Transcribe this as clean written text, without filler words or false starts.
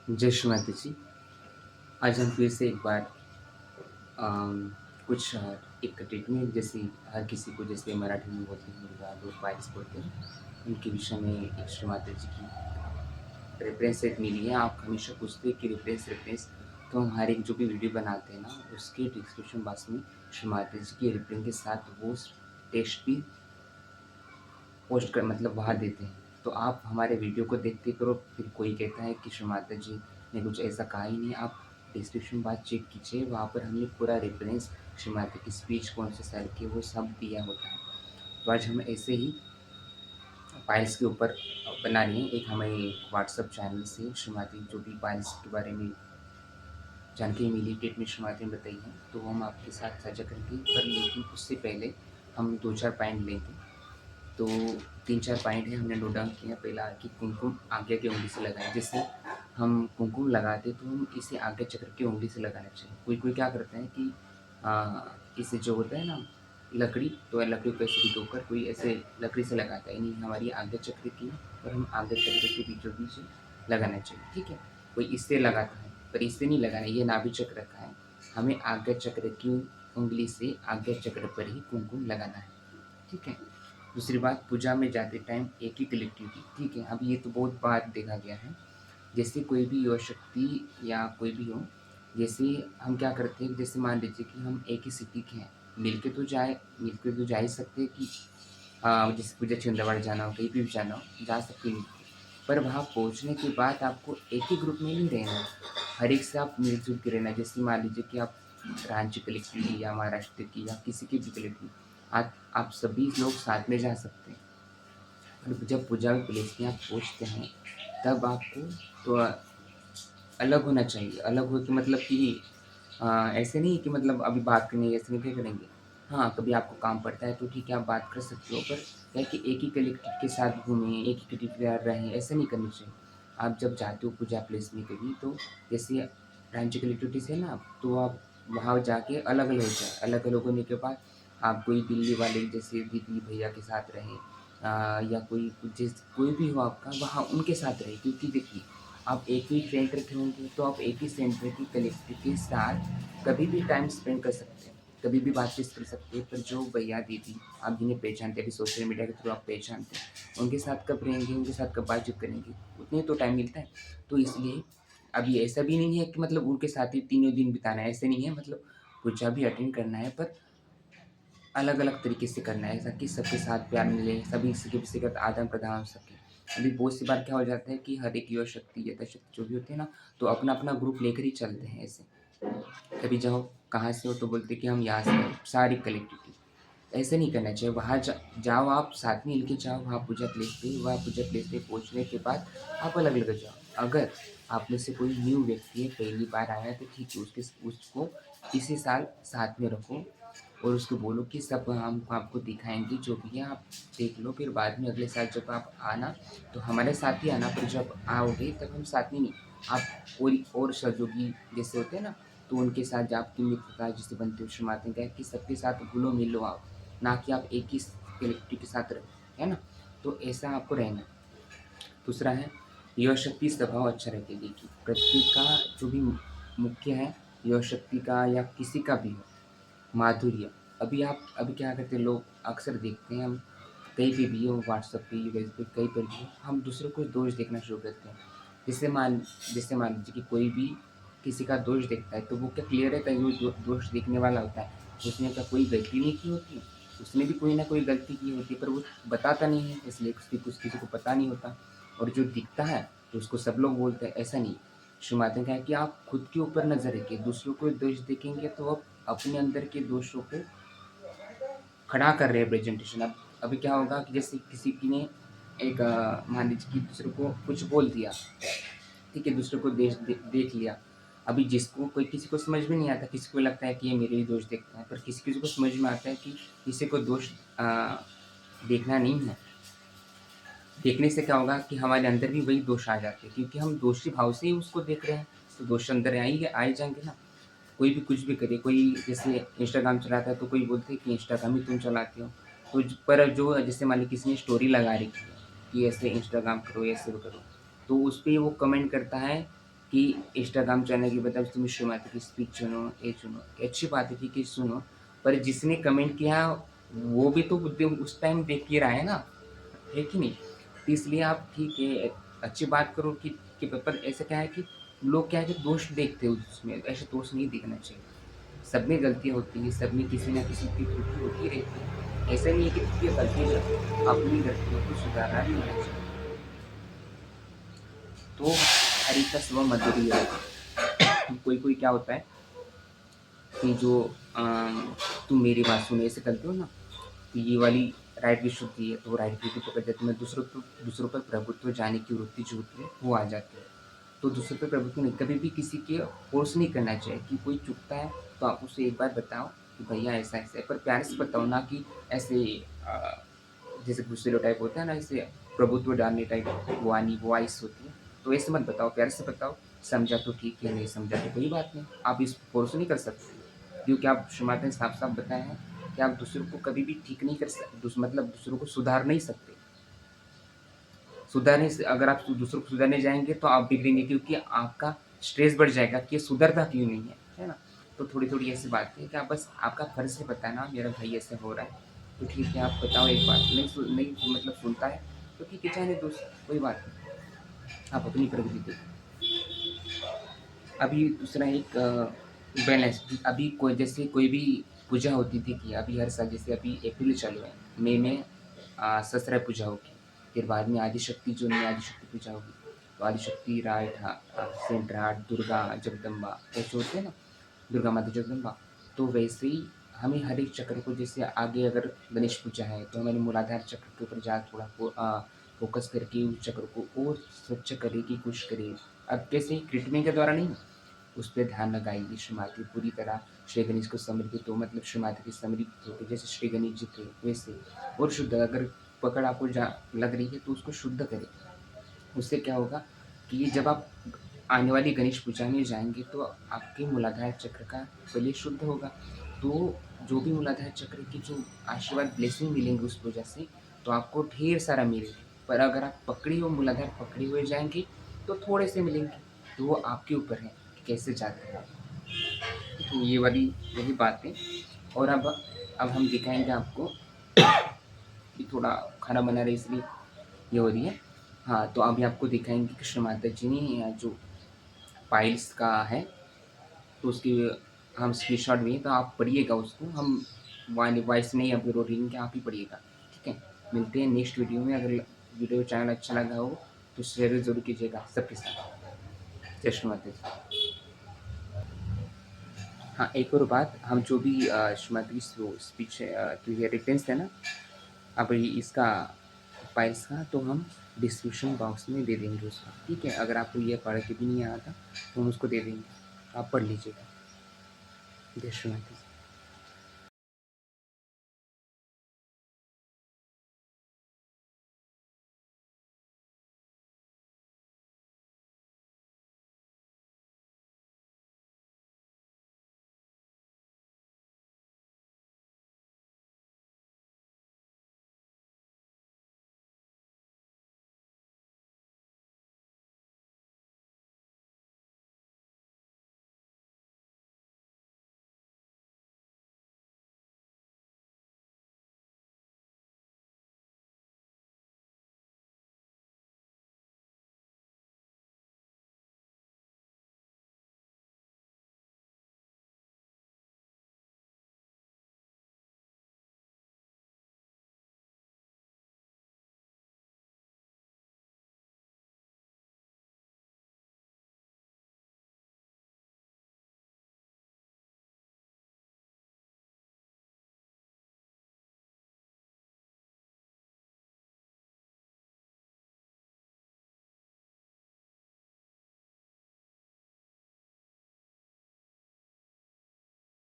जय श्री माता जी। आज हम फिर से एक बार अम, कुछ एक ट्रीटमेंट जैसे हर किसी को जैसे मराठी में बोलते हैं मुर्गा लोग पाइल्स बोलते हैं, उनके विषय में एक श्री माता जी की रेफ़रेंस एक मिली है। आप हमेशा पूछते हैं कि रेफ़रेंस तो हम हर एक जो भी वीडियो बनाते हैं ना, उसके डिस्क्रिप्शन बॉक्स में श्री माता जी के रेफ़रेंस के साथ वो टेक्स्ट भी पोस्ट कर मतलब वहाँ देते हैं। तो आप हमारे वीडियो को देखते करो, फिर कोई कहता है कि श्री माता जी ने कुछ ऐसा कहा ही नहीं। आप डिस्क्रिप्शन बॉक्स चेक कीजिए, वहाँ पर हमने पूरा रेफ़रेंस श्री माता की स्पीच कौन से साल की वो सब दिया होता है। तो आज हम ऐसे ही पाइल्स के ऊपर बना रहे हैं। एक हमें व्हाट्सएप चैनल से श्री माता जो भी पाइल्स के बारे में जानकारी मिली, ट्रीटमेंट श्री माता ने बताई है, तो हम आपके साथ साझा करेंगे। पर लेकिन उससे पहले हम 2-4 पॉइंट लेंगे। तो 3-4 पॉइंट हैं हमने नोट डाउन किए हैं। पहला कि कुमकुम आज्ञा की उंगली से लगाएं। जैसे हम कुमकुम लगाते तो हम इसे आज्ञा चक्र की उंगली से लगाना चाहिए। कोई कोई क्या करते हैं कि इसे जो होता है ना लकड़ी, तो लकड़ी को ऐसे भिगोकर कोई ऐसे लकड़ी से लगाता है। नहीं, हमारी आज्ञा चक्र की है और हम आज्ञा चक्र के बीचों बीच लगाना चाहिए। ठीक है, कोई इससे लगाता है पर इससे नहीं लगाना, ये नाभि चक्र का है। हमें आज्ञा चक्र की उंगली से आज्ञा चक्र पर ही कुमकुम लगाना है। ठीक है। दूसरी बात, पूजा में जाते टाइम एक ही कलेक्टिविटी। ठीक है, अब ये तो बहुत बार देखा गया है। जैसे कोई भी योग शक्ति या कोई भी हो, जैसे हम क्या करते हैं, जैसे मान लीजिए कि हम एक ही सिटी के हैं, मिलके तो जा ही सकते हैं कि जैसे पूजा छिंदवाड़ा जाना हो, कहीं भी जाना हो, जा सकते हैं मिलके। पर वहाँ पहुँचने के बाद आपको एक ही ग्रुप में नहीं रहना है, हर एक से आप मिल-जुल के रहना है। जैसे मान लीजिए कि आप रांची कलेक्टिव की या महाराष्ट्र की या किसी की भी कलेक्टिव, आप सभी लोग साथ में जा सकते हैं। और जब पूजा में प्लेस में आप पहुँचते हैं, तब आपको तो अलग होना चाहिए। अलग हो के मतलब कि ऐसे नहीं कि मतलब अभी बात करनी है, ऐसे नहीं क्या करेंगे। हाँ, कभी आपको काम पड़ता है तो ठीक है, आप बात कर सकते हो, पर क्या है कि एक ही कलेक्टिव के साथ घूमें, एक ही कलेक्टिव के साथ रहें, ऐसा नहीं करना चाहिए। आप जब जाते हो पूजा प्लेस में कभी, तो जैसे रांची कलेक्टिविटी से ना, तो आप वहाँ जाके अलग-अलग हो जाएँ। अलग-अलग होने के बाद आप कोई दिल्ली वाले जैसे दीदी भैया के साथ रहें, या कोई भी हो आपका, वहाँ उनके साथ रहें। क्योंकि देखिए, आप एक ही फ्रेंड रखे होंगे तो आप एक ही सेंटर की कलेक्टिव के साथ कभी भी टाइम स्पेंड कर सकते हैं, कभी भी बातचीत कर सकते हैं। पर जो भैया दीदी आप जिन्हें पहचानते हैं, अभी सोशल मीडिया के थ्रू आप पहचानते हैं, उनके साथ कब रहेंगे, उनके साथ कब बातचीत करेंगे, उतने तो टाइम मिलता है। तो इसलिए अभी ऐसा भी नहीं है कि मतलब उनके साथ ही तीनों दिन बिताना है, ऐसे नहीं है। मतलब पूजा भी अटेंड करना है, पर अलग-अलग तरीके से करना है, ताकि सबके साथ प्यार मिले, सभी किसी का आदान-प्रदान हो सके। अभी बहुत सी बार क्या हो जाता है कि हर एक युवा शक्ति, यथाशक्ति जो भी होती है ना, तो अपना-अपना ग्रुप लेकर ही चलते हैं ऐसे। कभी जाओ, कहाँ से हो? तो बोलते हैं कि हम यहाँ से हैं, सारी कलेक्टिविटी। ऐसे नहीं करना चाहिए। वहाँ जाओ, आप साथ में मिलके जाओ वहाँ पूजा प्लेस पे पहुँचने के बाद आप अलग-अलग जाओ। अगर आप में से कोई न्यू व्यक्ति है, पहली बार आया है, तो ठीक है, उसको इसी साल साथ में रखो और उसको बोलो कि सब हम आपको दिखाएँगे जो भी है, आप देख लो। फिर बाद में अगले साल जब आप आना, तो हमारे साथ ही आना, पर जब आओगे तब हम साथ में नहीं, आप कोई और सहयोगी जैसे होते हैं ना, तो उनके साथ जो आपकी मित्रता जैसे बनती है, शुरुआत में कि सबके साथ घुलो-मिलो आप, ना कि आप एक ही कलेक्टिव के साथ रहो, है ना? तो ऐसा आपको रहना है। दूसरा है, युवा शक्ति स्वभाव अच्छा रखे। देखिए, प्रत्येक का जो भी मुख्य है, युवा शक्ति का या किसी का भी हो, माधुर्य। अभी क्या करते हैं लोग, अक्सर देखते हैं हम, कहीं पे भी हो, व्हाट्सएप पे, फेसबुक, कहीं पर भी हो, हम दूसरों को दोष देखना शुरू करते हैं। जैसे मान जैसे मान लीजिए कि कोई भी किसी का दोष देखता है, तो वो क्या क्लियर रहता है कि वो दोष देखने वाला होता है। उसने क्या कोई गलती नहीं की होती है, उसने भी कोई ना कोई गलती की होती है, पर वो बताता नहीं है, इसलिए किसी को पता नहीं होता। और जो दिखता है, तो उसको सब लोग बोलते हैं, ऐसा नहीं। श्री माता ने कहा है कि आप खुद के ऊपर नज़र रखिए, दूसरों को दोष देखेंगे तो आप अपने अंदर के दोषों को खड़ा कर रहे हैं प्रेजेंटेशन। अब अभी क्या होगा कि जैसे किसी की ने एक मान लीजिए कि दूसरे को कुछ बोल दिया, ठीक है, दूसरे को देख लिया। अभी जिसको कोई किसी को समझ में नहीं आता, किसी को लगता है कि ये मेरे ही दोष देखता है, पर किसी-किसी को समझ में आता है कि किसी को दोष देखना नहीं है। देखने से क्या होगा कि हमारे अंदर भी वही दोष आ जाते हैं, क्योंकि हम दोषी भाव से ही उसको देख रहे हैं, तो दोष अंदर आ ही जाएँगे ना। कोई भी कुछ भी करे, कोई जैसे इंस्टाग्राम चलाता है तो कोई बोलते हैं कि इंस्टाग्राम ही तुम चलाते हो। तो पर जो जैसे मान लीजिए किसी ने स्टोरी लगा रखी है कि ऐसे इंस्टाग्राम करो, ऐसे वो करो, तो उस पे वो कमेंट करता है कि इंस्टाग्राम चैनल की बजाय तुम श्रीमती की स्पीच चुनो, ये चुनो, ये अच्छी बात है, ठीक है सुनो, पर जिसने कमेंट किया वो भी तो उस टाइम देख ही रहा है ना, है कि नहीं? तो इसलिए आप ठीक है अच्छी बात करो कि पर ऐसा क्या है कि लोग क्या है कि दोष देखते हैं उसमें, ऐसे दोष नहीं देखना चाहिए। सब में गलतियाँ होती हैं, सब में किसी न किसी की त्रुटि होती रहती है। ऐसा नहीं है कि ये गलती है, अपनी गलतियों को सुधारना भी होना चाहिए। तो हर एक का स्वभाव मधुर है। कोई क्या होता है कि जो तुम मेरी बात सुनो ऐसे करते हो ना, तो ये वाली राइट विश होती है, तो वो राइट विश पकड़ जाती है, दूसरों पर प्रभुत्व जाने की वृत्ति जो होती है वो आ जाती है। तो दूसरों पर प्रभुत्व नहीं, कभी भी किसी के फोर्स नहीं करना चाहिए कि कोई चुकता है तो आप उसे एक बार बताओ कि भैया ऐसा ऐसा है, पर प्यार से बताओ ना कि ऐसे जैसे गुस्सेलो टाइप होता है ना, ऐसे प्रभुत्व डालने टाइप वो आइस होती है, तो ऐसे मत बताओ, प्यार से बताओ। समझा तो ठीक है, नहीं समझा तो कोई बात नहीं, आप इस फोर्स नहीं कर सकते, क्योंकि आप शुरुआत में साफ साफ बताया है कि आप दूसरों को कभी भी ठीक नहीं कर सकते, मतलब दूसरों को सुधार नहीं सकते। सुधारने से अगर आप दूसरों को सुधारने जाएँगे तो आप बिगड़ेंगे, क्योंकि आपका स्ट्रेस बढ़ जाएगा कि ये सुधरता क्यों नहीं है ना? तो थोड़ी-थोड़ी ऐसी बातें कि आप बस आपका फ़र्ज़ है बताना मेरा भाई ऐसे हो रहा है, तो ठीक है आप बताओ एक बार, नहीं मतलब सुनता है, तो ठीक है जाने दो कोई बात नहीं, आप अपनी प्रगति देखो। अभी दूसरा एक बैलेंस, अभी कोई जैसे कोई भी पूजा होती थी कि अभी हर साल जैसे अभी अप्रैल चालू है, मई में ससरा पूजा होगी, फिर बाद में आदिशक्ति जून में आदिशक्ति पूजा होगी, तो आदिशक्ति राठ सेंट राठ दुर्गा जगदम्बा ऐसे होते हैं ना, दुर्गा माता जगदम्बा, तो वैसे ही हमें हर एक चक्र को, जैसे आगे अगर गणेश पूजा है तो हमारे मूलाधार चक्र के ऊपर जा थोड़ा फोकस करके उस चक्र को और स्वच्छ करे की कोशिश करे। अब कैसे ट्रीटमेंट के द्वारा नहीं, उस पे ध्यान लगाइए, श्री माता पूरी तरह श्री गणेश को समर्पित हो, मतलब श्री माता की समर्पित होकर जैसे श्री गणेश जी थे वैसे, और शुद्ध अगर पकड़ आपको लग रही है तो उसको शुद्ध करें। उससे क्या होगा कि जब आप आने वाली गणेश पूजा में जाएंगे तो आपके मूलाधार चक्र का बलि शुद्ध होगा, तो जो भी मूलाधार चक्र की जो आशीर्वाद ब्लेसिंग मिलेंगे उस पूजा से, तो आपको ढेर सारा मिलेगा। पर अगर आप पकड़ी हो मूलाधार पकड़े हुए जाएंगे तो थोड़े से मिलेंगे, तो वो आपके ऊपर है कि कैसे जाते हैं। तो ये वाली वही बात है। और अब हम दिखाएंगे आपको कि थोड़ा खाना बना रहे इसलिए ये हो रही है। हाँ, तो अभी आपको दिखाएंगे कृष्ण माता जी ने जो पाइल्स का है, तो उसकी हम स्क्रीनशॉट भी हैं, तो आप पढ़िएगा उसको, हम वॉइस नहीं अभी रोकेंगे, आप ही पढ़िएगा, ठीक है? मिलते हैं नेक्स्ट वीडियो में। अगर वीडियो चैनल अच्छा लगा हो तो शेयर ज़रूर कीजिएगा सबके साथ। जय श्री माता जी। हाँ, एक और बात, हम जो भी श्रीमती की स्पीच जो ये रिटेंस है ना, अब इसका पाइल्स का, तो हम डिस्क्रिप्शन बॉक्स में दे देंगे उसका, ठीक है? अगर आपको ये पढ़ के भी नहीं आता तो हम उसको दे देंगे, आप पढ़ लीजिएगा। जय श्री माता जी।